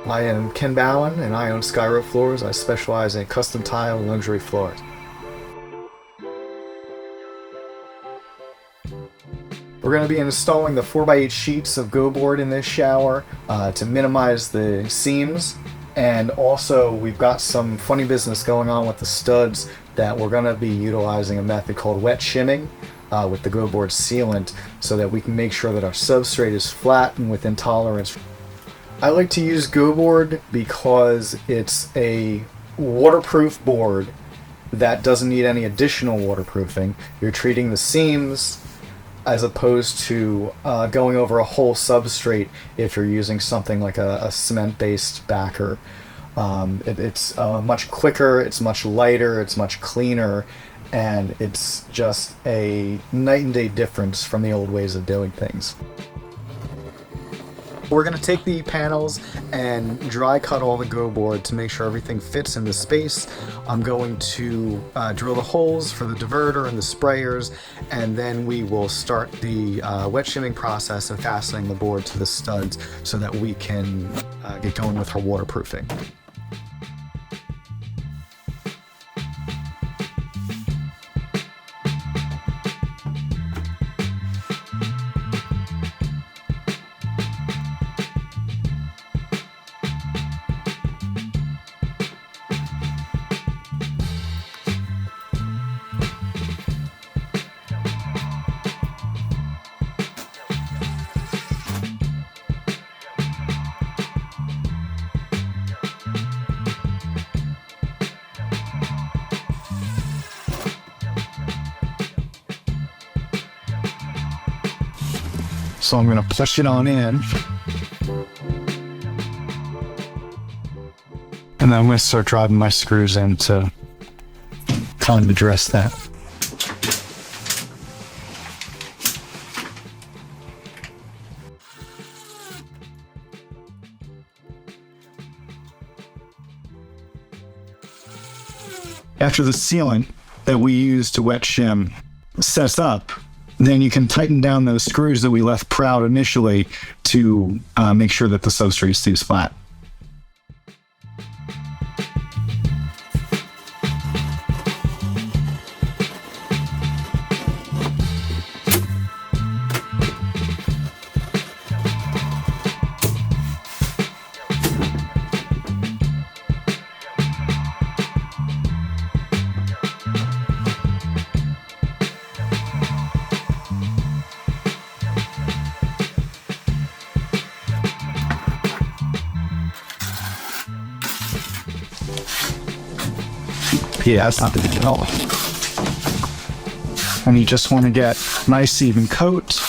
I am Ken Ballin, and I own Skyro Floors. I specialize in custom tile and luxury floors. We're going to be installing the 4x8 sheets of GoBoard in this shower to minimize the seams, and also we've got some funny business going on with the studs that we're going to be utilizing a method called wet shimming with the GoBoard sealant so that we can make sure that our substrate is flat and within tolerance. I like to use GoBoard because it's a waterproof board that doesn't need any additional waterproofing. You're treating the seams as opposed to going over a whole substrate if you're using something like a cement-based backer. It's much quicker, it's much lighter, it's much cleaner, and it's just a night and day difference from the old ways of doing things. We're going to take the panels and dry cut all the GoBoard to make sure everything fits into space. I'm going to drill the holes for the diverter and the sprayers, and then we will start the wet shimming process of fastening the board to the studs so that we can get going with our waterproofing. So I'm going to push it on in. And then I'm going to start driving my screws in to kind of address that. After the sealant that we use to wet shim sets up, then you can tighten down those screws that we left proud initially to make sure that the substrate stays flat. Yeah, that's not the big deal. And you just want to get nice even coat.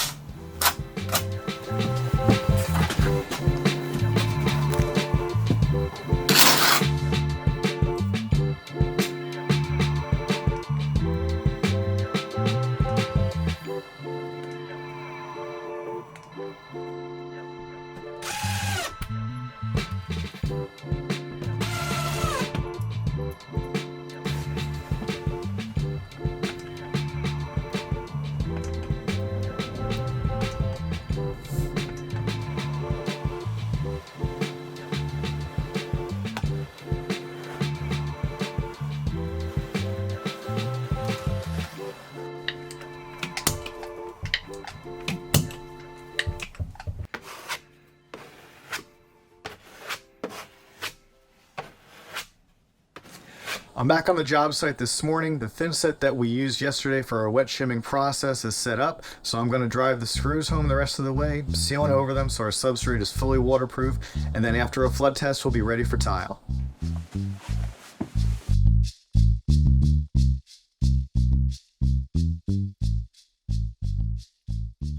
I'm back on the job site this morning. The thin set that we used yesterday for our wet shimming process is set up, so I'm going to drive the screws home the rest of the way, sealing over them so our substrate is fully waterproof, and then after a flood test we'll be ready for tile.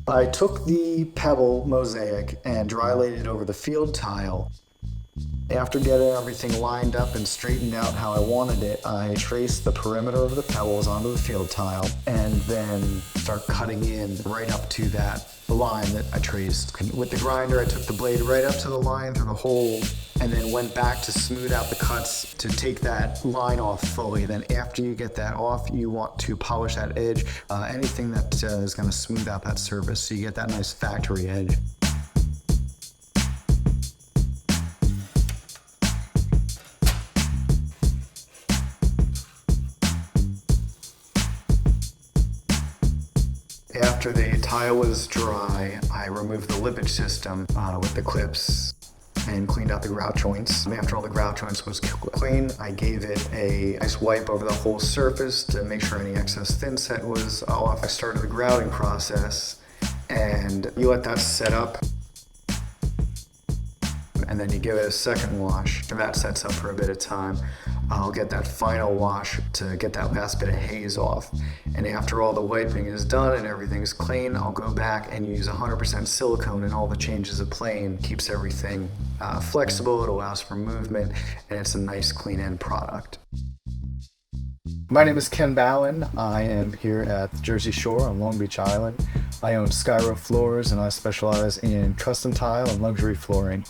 I took the pebble mosaic and dry laid it over the field tile. After getting everything lined up and straightened out how I wanted it, I traced the perimeter of the pebbles onto the field tile and then start cutting in right up to that line that I traced. With the grinder, I took the blade right up to the line through the hole and then went back to smooth out the cuts to take that line off fully. Then after you get that off, you want to polish that edge, anything that is going to smooth out that surface so you get that nice factory edge. After the tile was dry, I removed the lippage system with the clips and cleaned out the grout joints. After all the grout joints was clean, I gave it a nice wipe over the whole surface to make sure any excess thin set was off. I started the grouting process, and you let that set up, and then you give it a second wash. And that sets up for a bit of time. I'll get that final wash to get that last bit of haze off. And after all the wiping is done and everything's clean, I'll go back and use 100% silicone in all the changes of plane. Keeps everything flexible, it allows for movement, and it's a nice clean end product. My name is Ken Ballin. I am here at the Jersey Shore on Long Beach Island. I own Skyro Floors, and I specialize in custom tile and luxury flooring.